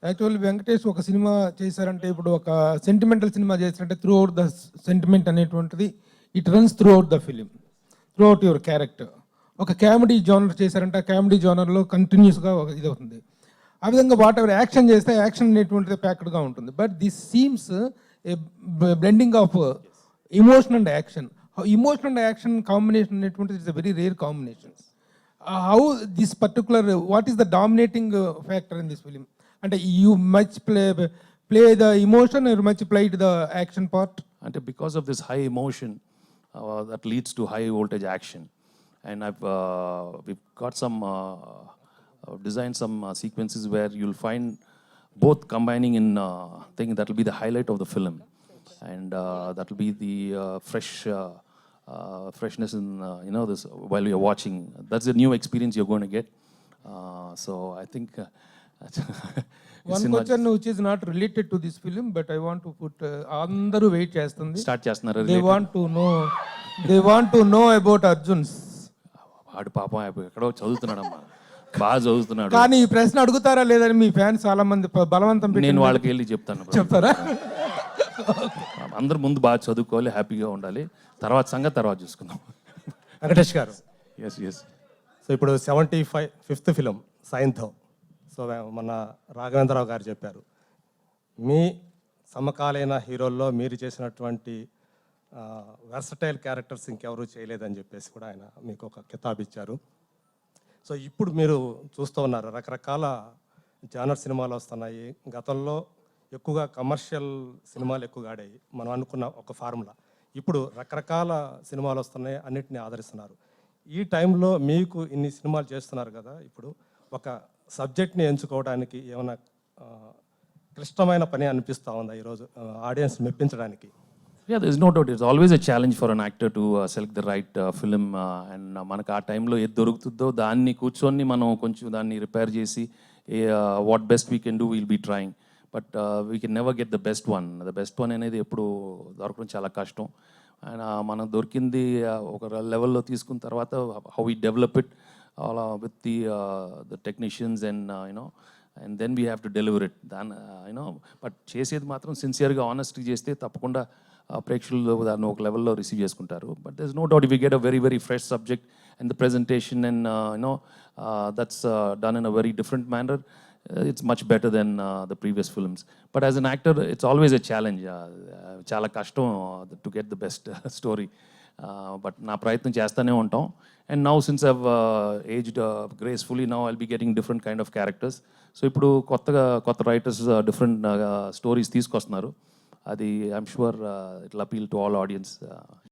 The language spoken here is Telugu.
యాక్చువల్లీ వెంకటేష్ ఒక సినిమా చేశారంటే ఇప్పుడు ఒక సెంటిమెంటల్ సినిమా చేశారంటే త్రూ అవుట్ ద సెంటిమెంట్ అనేటువంటిది it runs throughout the film, throughout your character. ఒక కామెడీ జోనర్ చేశారంటే ఆ కామెడీ జోనర్లో కంటిన్యూస్గా ఇది అవుతుంది. ఆ విధంగా వాట్ ఎవర్ యాక్షన్ చేస్తే యాక్షన్ అనేటువంటిది ప్యాక్డ్గా ఉంటుంది. But this seems a blending of emotion and action. Emotion and action combination అనేటువంటిది it's a very rare combination. How this particular, what is the dominating factor in this film? And you much play the emotion or much played the action part? And because of this high emotion that leads to high voltage action, and we've got some designed some sequences where you'll find both combining in thing that will be the highlight of the film, and that will be the freshness in this while you're watching. That's a new experience you're going to get. So I think one question which is not related to this film, but I want to put andaru wait chestundi, start chestunaru. they want to know about Arjun's. వాడు పాపం ఎక్కడో చదువుతున్నాడమ్మా, బాగా చదువుతున్నాడు. కానీ ఈ ప్రశ్న అడుగుతారా లేదని మీ ఫ్యాన్స్ చాలా మంది బలవంతం పెట్టి నేను వాళ్ళకి వెళ్ళి చెప్తారా? అందరు ముందు బాగా చదువుకోవాలి, హ్యాపీగా ఉండాలి, తర్వాత సంగతి తర్వాత చూసుకుందాం. వెంకటేష్ గారు, ఎస్ సో ఇప్పుడు 75th ఫిలిం సైంధవ్. సో మన రాఘవేంద్రరావు గారు చెప్పారు, మీ సమకాలీన హీరోల్లో మీరు చేసినటువంటి వెర్సటైల్ క్యారెక్టర్స్ ఇంకెవరూ చేయలేదని చెప్పేసి కూడా ఆయన మీకు ఒక కితాబ్ ఇచ్చారు. సో ఇప్పుడు మీరు చూస్తూ ఉన్నారు, రకరకాల జానర్ సినిమాలు వస్తున్నాయి. గతంలో ఎక్కువగా కమర్షియల్ సినిమాలు ఎక్కువగా ఆడాయి, మనం అనుకున్న ఒక ఫార్ములా. ఇప్పుడు రకరకాల సినిమాలు వస్తున్నాయి, అన్నిటిని ఆదరిస్తున్నారు. ఈ టైంలో మీకు ఇన్ని సినిమాలు చేస్తున్నారు కదా, ఇప్పుడు ఒక సబ్జెక్ట్ని ఎంచుకోవడానికి ఏమైనా క్లిష్టమైన పని అనిపిస్తూ ఉందా ఈరోజు audience మెప్పించడానికి? Yeah, there's no doubt. It's always a challenge for an actor to select the right film, and మనకు ఆ టైంలో ఏది దొరుకుతుందో దాన్ని కూర్చొని మనం కొంచెం దాన్ని రిపేర్ చేసి what best we can do will be trying. But we can never get the best one. The best one అనేది ఎప్పుడు దొరకడం చాలా కష్టం. అండ్ మనకు దొరికింది ఒక లెవెల్లో తీసుకున్న తర్వాత how we develop it with the technicians and and then we have to deliver it. దాని బట్ చేసేది మాత్రం సిన్సియర్గా ఆనెస్ట్గా చేస్తే తప్పకుండా ప్రేక్షకులు దాన్ని ఒక లెవెల్లో రిసీవ్ చేసుకుంటారు. But there is no doubt we get a very very fresh subject and the presentation and that's done in a very different manner. It's much better than the previous films. But as an actor, it's always a challenge. Chala kashtam to get the best story. But na prayatnam chestane untam. And now since I've aged gracefully, now I'll be getting different kind of characters. So ippudu kotta writers different stories teesukostnaru. Adi I'm sure it'll appeal to all audience.